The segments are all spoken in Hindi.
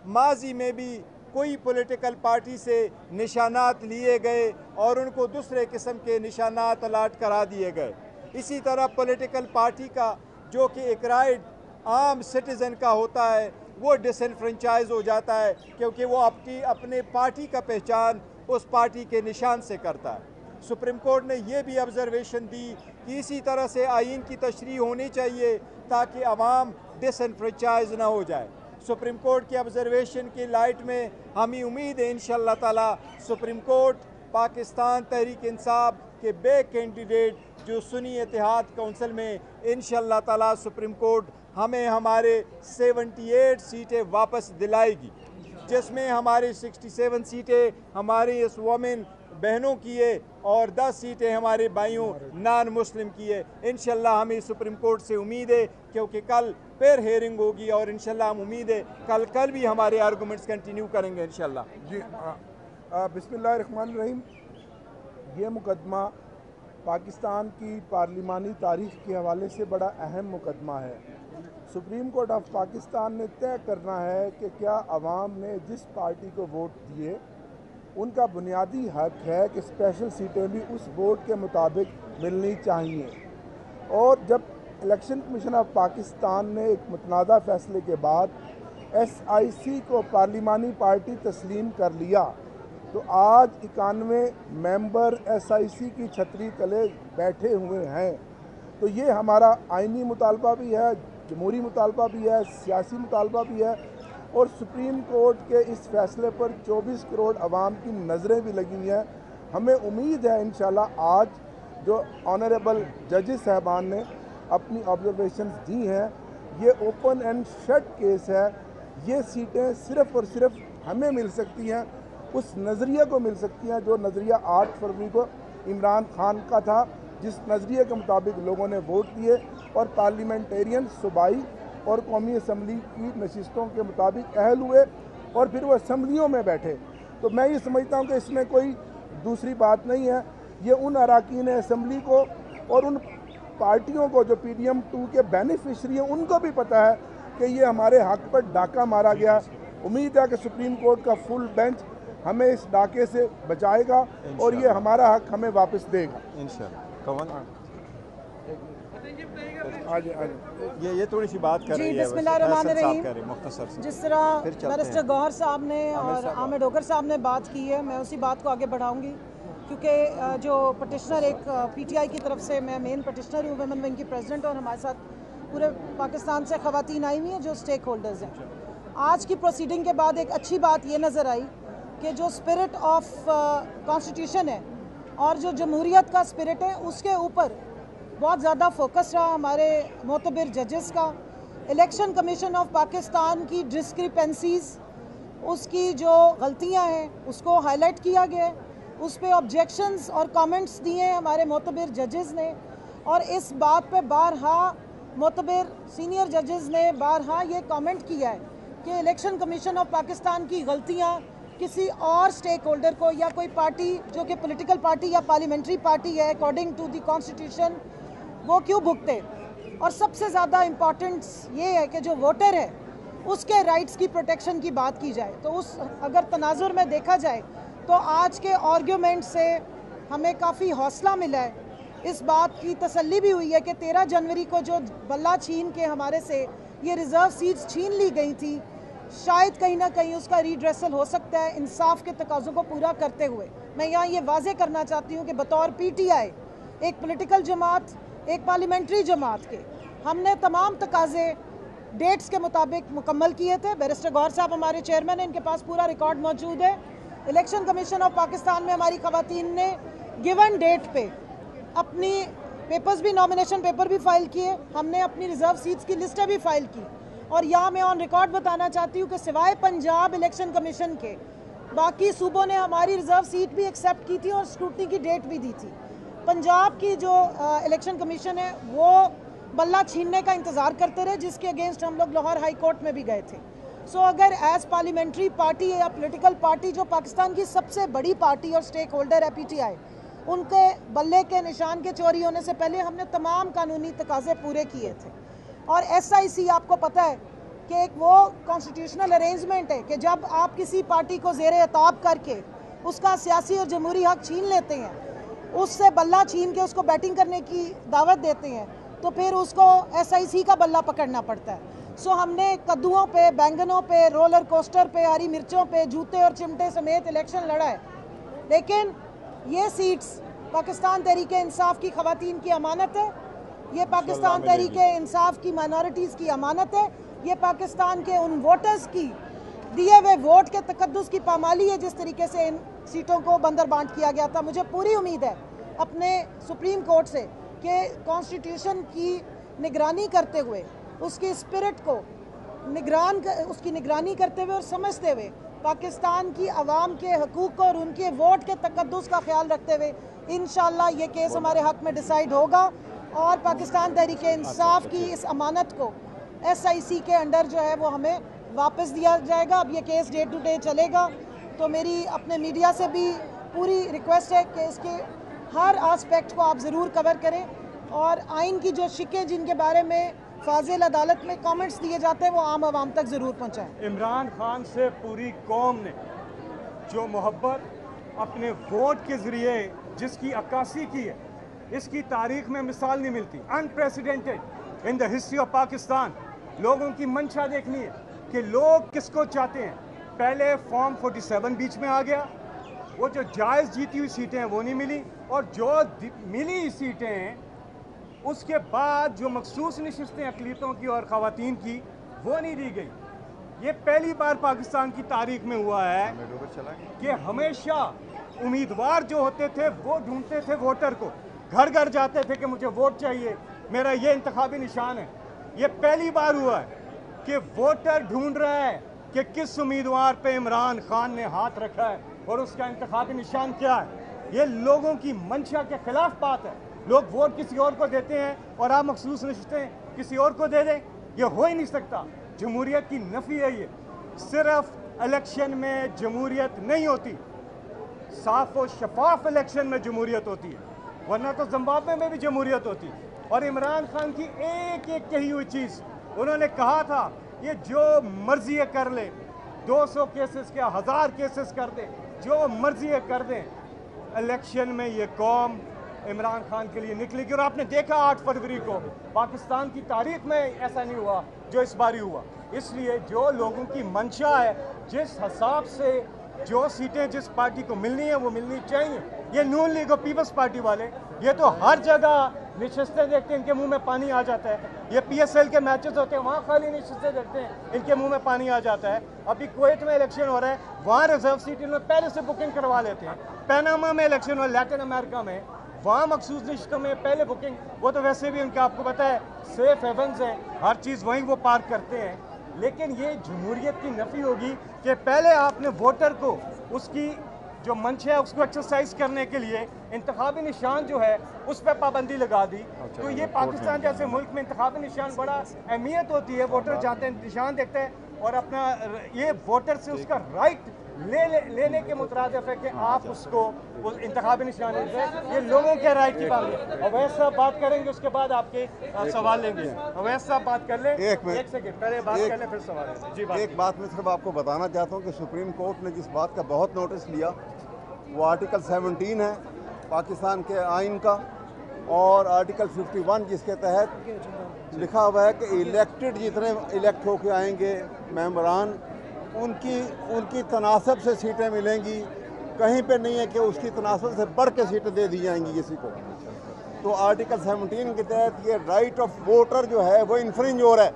माजी में भी कोई पॉलिटिकल पार्टी से निशानात लिए गए और उनको दूसरे किस्म के निशानात अलाट करा दिए गए। इसी तरह पॉलिटिकल पार्टी का जो कि एक राइट आम सिटीज़न का होता है वो डिसएनफ्रेंचाइज हो जाता है, क्योंकि वो अपने पार्टी का पहचान उस पार्टी के निशान से करता है। सुप्रीम कोर्ट ने यह भी ऑब्जर्वेशन दी कि इसी तरह से आइन की तशरीह होनी चाहिए ताकि अवाम डिसएनफ्रेंचाइज ना हो जाए। सुप्रीम कोर्ट की ऑब्जर्वेशन की लाइट में हमें उम्मीद है इंशाअल्लाह ताला सुप्रीम कोर्ट पाकिस्तान तहरीक इंसाफ के बे कैंडिडेट जो सुन्नी इत्तेहाद काउंसिल में इंशाअल्लाह ताला सुप्रीम कोर्ट हमें हमारे 78 सीटें वापस दिलाएगी, जिसमें हमारी 67 सीटें हमारी इस वोमेन बहनों की है और 10 सीटें हमारे भाइयों नॉन मुस्लिम की है। इंशाल्लाह हमें सुप्रीम कोर्ट से उम्मीद है, क्योंकि कल फिर हेयरिंग होगी और इंशाल्लाह हम उम्मीद है कल भी हमारे आर्गूमेंट्स कंटिन्यू करेंगे इंशाल्लाह। जी बिस्मिल्लाहिर्रहमानिर्रहीम। ये मुकदमा पाकिस्तान की पार्लिमानी तारीख के हवाले से बड़ा अहम मुकदमा है। सुप्रीम कोर्ट ऑफ पाकिस्तान ने तय करना है कि क्या अवाम ने जिस पार्टी को वोट दिए उनका बुनियादी हक है कि स्पेशल सीटें भी उस वोट के मुताबिक मिलनी चाहिए। और जब इलेक्शन कमीशन ऑफ पाकिस्तान ने एक मुतनाज़ा फैसले के बाद SIC को पार्लिमानी पार्टी तस्लीम कर लिया तो आज 91 मेंबर SIC की छतरी तले बैठे हुए हैं। तो ये हमारा आइनी मुतालबा भी है, जमहूरी मुतालबा भी है, सियासी मुतालबा भी है और सुप्रीम कोर्ट के इस फैसले पर 24 करोड़ अवाम की नज़रें भी लगी हुई हैं। हमें उम्मीद है इंशाल्लाह आज जो ऑनरेबल जजेस साहबान ने अपनी ऑब्जर्वेशंस दी हैं, ये ओपन एंड शट केस है। ये सीटें सिर्फ़ और सिर्फ हमें मिल सकती हैं, उस नज़रिए को मिल सकती हैं जो नज़रिया 8 फरवरी को इमरान खान का था, जिस नज़रिए के मुताबिक लोगों ने वोट दिए और पार्लियामेंटेरियन सूबाई और कौमी असम्बली की नशिस्तों के मुताबिक अहल हुए और फिर वो असम्बलियों में बैठे। तो मैं ये समझता हूँ कि इसमें कोई दूसरी बात नहीं है। ये उन अराकीन असम्बली को और उन पार्टियों को जो PDM 2 के बेनिफिशरी हैं उनको भी पता है कि ये हमारे हक पर डाका मारा गया। उम्मीद है कि सुप्रीम कोर्ट का फुल बेंच हमें इस डाके से बचाएगा और ये हमारा हक हमें वापस देगा इंशाअल्लाह। ये थोड़ी सी बात कर रही है बिस्मिल्लाहिर्रहमानिर्रहीम। जिस तरह बैरिस्टर गौहर साहब ने और आमिर डोगर साहब ने बात की है, मैं उसी बात को आगे बढ़ाऊंगी, क्योंकि जो पटिशनर एक PTI की तरफ से, मैं मेन पटिशनर हूँ, वुमेन विंग की प्रेसिडेंट, और हमारे साथ पूरे पाकिस्तान से ख़वातीन आई हुई हैं जो स्टेक होल्डर्स हैं। आज की प्रोसीडिंग के बाद एक अच्छी बात ये नज़र आई कि जो स्पिरिट ऑफ कॉन्स्टिट्यूशन है और जो जमहूरियत का स्पिरिट है उसके ऊपर बहुत ज़्यादा फोकस रहा हमारे मोतबर जजेस का। इलेक्शन कमीशन ऑफ पाकिस्तान की डिस्क्रिपेंसीज, उसकी जो गलतियां हैं उसको हाईलाइट किया गया है, उस पर ऑब्जेक्शंस और कमेंट्स दिए हैं हमारे मोतबर जजेस ने, और इस बात पे बारहा मोतबर सीनियर जजेस ने बारहा ये कमेंट किया है कि इलेक्शन कमीशन ऑफ पाकिस्तान की गलतियाँ किसी और स्टेक होल्डर को या कोई पार्टी जो कि पॉलिटिकल पार्टी या पार्लियामेंट्री पार्टी है अकॉर्डिंग टू द कॉन्स्टिट्यूशन वो क्यों भुगते। और सबसे ज़्यादा इम्पॉर्टेंट ये है कि जो वोटर है उसके राइट्स की प्रोटेक्शन की बात की जाए। तो उस अगर तनाजुर में देखा जाए तो आज के आर्ग्यूमेंट से हमें काफ़ी हौसला मिला है, इस बात की तसल्ली भी हुई है कि 13 जनवरी को जो बल्ला छीन के हमारे से ये रिज़र्व सीट्स छीन ली गई थी, शायद कहीं ना कहीं उसका रीड्रेसल हो सकता है इंसाफ के तकाज़ों को पूरा करते हुए। मैं यहाँ ये वाजे करना चाहती हूँ कि बतौर PTI एक पॉलिटिकल जमात, एक पार्लियामेंट्री जमात के, हमने तमाम तकाज़े डेट्स के मुताबिक मुकम्मल किए थे। बैरिस्टर गौहर साहब हमारे चेयरमैन हैं, इनके पास पूरा रिकॉर्ड मौजूद है। इलेक्शन कमीशन ऑफ पाकिस्तान में हमारी ख़वातीन ने गिवन डेट पे अपनी पेपर्स भी, नॉमिनेशन पेपर भी फाइल किए, हमने अपनी रिज़र्व सीट्स की लिस्टें भी फाइल की। और यहाँ मैं ऑन रिकॉर्ड बताना चाहती हूँ कि सिवाय पंजाब इलेक्शन कमीशन के बाकी सूबों ने हमारी रिज़र्व सीट भी एक्सेप्ट की थी और स्क्रूटनी की डेट भी दी थी। पंजाब की जो इलेक्शन कमीशन है वो बल्ला छीनने का इंतज़ार करते रहे, जिसके अगेंस्ट हम लोग लाहौर हाई कोर्ट में भी गए थे। सो अगर एज पार्लियामेंट्री पार्टी या पॉलिटिकल पार्टी जो पाकिस्तान की सबसे बड़ी पार्टी और स्टेक होल्डर है PTI, उनके बल्ले के निशान के चोरी होने से पहले हमने तमाम कानूनी तकाज़े पूरे किए थे। और SIC आपको पता है कि एक वो कॉन्स्टिट्यूशनल अरेंजमेंट है कि जब आप किसी पार्टी को ज़ेर एताब करके उसका सियासी और जमहूरी हक छीन लेते हैं, उससे बल्ला छीन के उसको बैटिंग करने की दावत देते हैं, तो फिर उसको SIC का बल्ला पकड़ना पड़ता है। सो हमने कद्दुओं पे, बैंगनों पे, रोलर कोस्टर पे, हरी मिर्चों पे, जूते और चिमटे समेत इलेक्शन लड़ा है, लेकिन ये सीट्स पाकिस्तान तहरीके इंसाफ की ख़वातीन की अमानत है, ये पाकिस्तान तहरीके इंसाफ की माइनॉरिटीज़ की अमानत है, ये पाकिस्तान के उन वोटर्स की दिए हुए वोट के तकद्दुस की पामाली है जिस तरीके से इन सीटों को बंदर बांट किया गया था। मुझे पूरी उम्मीद है अपने सुप्रीम कोर्ट से कि कॉन्स्टिट्यूशन की निगरानी करते हुए, उसकी स्पिरिट को उसकी निगरानी करते हुए और समझते हुए पाकिस्तान की आवाम के हकूक़ और उनके वोट के तकद्दुस का ख्याल रखते हुए इंशाअल्लाह ये केस हमारे हक़ में डिसाइड होगा और पाकिस्तान तहरीके इंसाफ की इस अमानत को SIC के अंडर जो है वो हमें वापस दिया जाएगा। अब ये केस डे टू डे चलेगा, तो मेरी अपने मीडिया से भी पूरी रिक्वेस्ट है कि इसके हर आस्पेक्ट को आप ज़रूर कवर करें और आइन की जो शिकें जिनके बारे में फाजिल अदालत में कमेंट्स दिए जाते हैं वो आम आवाम तक ज़रूर पहुँचाएँ। इमरान खान से पूरी कौम ने जो मोहब्बत अपने वोट के ज़रिए जिसकी अक्कासी की है, इसकी तारीख में मिसाल नहीं मिलती। Unprecedented in the history of Pakistan. लोगों की मंशा देखनी है कि लोग किसको चाहते हैं। पहले फॉर्म 47 बीच में आ गया, वो जो जायज़ जीती हुई सीटें हैं वो नहीं मिली, और जो मिली सीटें हैं उसके बाद जो मखसूस नशिस्तें अक़लियतों की और ख़वातीन की वो नहीं दी गई। ये पहली बार पाकिस्तान की तारीख में हुआ है कि हमेशा उम्मीदवार जो होते थे वो ढूंढते थे वोटर को, घर घर जाते थे कि मुझे वोट चाहिए, मेरा ये इंतखाबी निशान है। ये पहली बार हुआ है कि वोटर ढूंढ रहा है कि किस उम्मीदवार पे इमरान खान ने हाथ रखा है और उसका इंतखाबी निशान क्या है। ये लोगों की मंशा के खिलाफ बात है। लोग वोट किसी और को देते हैं और आप मखसूस नशिस्तें किसी और को दे दें, ये हो ही नहीं सकता। जमहूरियत की नफ़ी है ये। सिर्फ इलेक्शन में जमहूरियत नहीं होती, साफ और शफाफ इलेक्शन में जमहूरियत होती है, वरना तो जिम्बाब्वे में भी जमहूरियत होती। और इमरान खान की एक एक कही हुई चीज़, उन्होंने कहा था ये जो मर्जी कर ले, 200 केसेस क्या 1000 केसेस कर दे, जो मर्जी कर दें, इलेक्शन में ये कौम इमरान खान के लिए निकलेगी। और आपने देखा 8 फरवरी को पाकिस्तान की तारीख में ऐसा नहीं हुआ जो इस बारी हुआ। इसलिए जो लोगों की मंशा है, जिस हिसाब से जो सीटें जिस पार्टी को मिलनी है वो मिलनी चाहिए। ये नून लीग और पीपल्स पार्टी वाले ये तो हर जगह नशिस्तें देखते हैं, इनके मुंह में पानी आ जाता है। ये PSL के मैचेस होते हैं, वहाँ खाली नशिस्तें देखते हैं, इनके मुंह में पानी आ जाता है। अभी कुवैत में इलेक्शन हो रहा है, वहाँ रिजर्व सीट इन्होंने पहले से बुकिंग करवा लेते हैं। पैनामा में इलेक्शन हो, लैटिन अमेरिका में, वहाँ मखसूस नशिस्तों में पहले बुकिंग, वो तो वैसे भी उनका आपको पता है सेफ हेवन्स है, हर चीज़ वहीं वो पार्क करते हैं। लेकिन ये जमहूरियत की नफ़ी होगी कि पहले आपने वोटर को उसकी जो मंशा है उसको एक्सरसाइज करने के लिए इंतखाबी निशान जो है उस पर पाबंदी लगा दी। तो ये पाकिस्तान जैसे मुल्क में इंतखाबी निशान बड़ा अहमियत होती है। वोटर जाते हैं, निशान देखते हैं और अपना ये वोटर से उसका राइट लेने के मुतरादिफ है कि आप उसको उस इंतखाबी निशान ये लोगों के राइट की बात है। अवैध साहब बात करेंगे, उसके बाद आपके सवाल लेंगे। अवैध साहब बात कर ले, एक सेकंड पहले बात कर ले फिर सवाल है। जी एक बात मैं सिर्फ आपको बताना चाहता हूँ कि सुप्रीम कोर्ट ने जिस बात का बहुत नोटिस लिया वो आर्टिकल 17 है पाकिस्तान के आइन का, और आर्टिकल 51 जिसके तहत लिखा हुआ है कि इलेक्टेड जितने इलेक्ट होके आएंगे मेंबरान, उनकी तनासब से सीटें मिलेंगी। कहीं पे नहीं है कि उसकी तनासब से बढ़ के सीटें दे दी जाएंगी किसी को। तो आर्टिकल 17 के तहत ये राइट ऑफ वोटर जो है वो इन्फ्रिंज हो रहा है।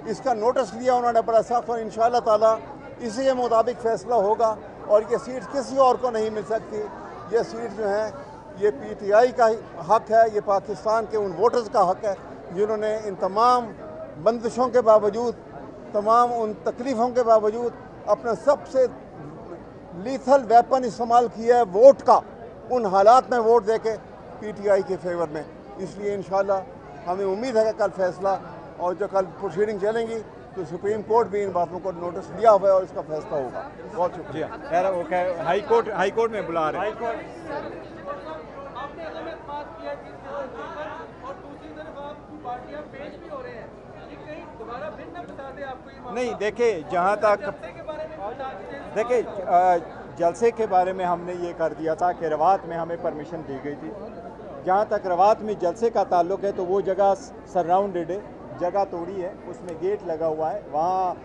इसका नोटिस लिया उन्होंने बड़ा सख्त, और इंशाअल्लाह ताला इसी के मुताबिक फ़ैसला होगा। और ये सीट किसी और को नहीं मिल सकती। ये सीट जो है ये PTI का हक़ है, ये पाकिस्तान के उन वोटर्स का हक़ है जिन्होंने इन तमाम बंदिशों के बावजूद, तमाम उन तकलीफ़ों के बावजूद अपना सबसे लीथल वेपन इस्तेमाल किया है वोट का, उन हालात में वोट देके PTI के फेवर में। इसलिए इंशाअल्लाह हमें उम्मीद है कि कल फैसला, और जो कल प्रोसीडिंग चलेंगी तो सुप्रीम कोर्ट भी इन बातों को नोटिस लिया हुआ है और इसका फैसला होगा। बहुत शुक्रिया। हाई कोर्ट में बुला रहे हैं। और दूसरी तरफ आप पार्टियां पेश भी हो रहे हैं, ये कहीं दोबारा फिर न बता नहीं, देखिए जहाँ तक देखिए जलसे के बारे में हमने ये कर दिया था कि रवात में हमें परमिशन दी गई थी। जहाँ तक रवात में जलसे का ताल्लुक है तो वो जगह सराउंडेड है, जगह तोड़ी है, उसमें गेट लगा हुआ है। वहाँ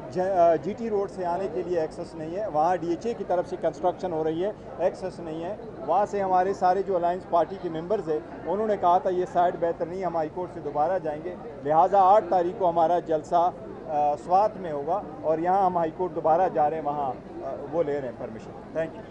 जीटी रोड से आने के लिए एक्सेस नहीं है, वहाँ डीएचए की तरफ से कंस्ट्रक्शन हो रही है, एक्सेस नहीं है। वहाँ से हमारे सारे जो अलायंस पार्टी के मेंबर्स हैं उन्होंने कहा था ये साइड बेहतर नहीं, हम हाई कोर्ट से दोबारा जाएंगे। लिहाजा 8 तारीख को हमारा जलसा स्वात में होगा और यहाँ हम हाई कोर्ट दोबारा जा रहे हैं, वहाँ वो ले रहे हैं परमिशन। Thank you.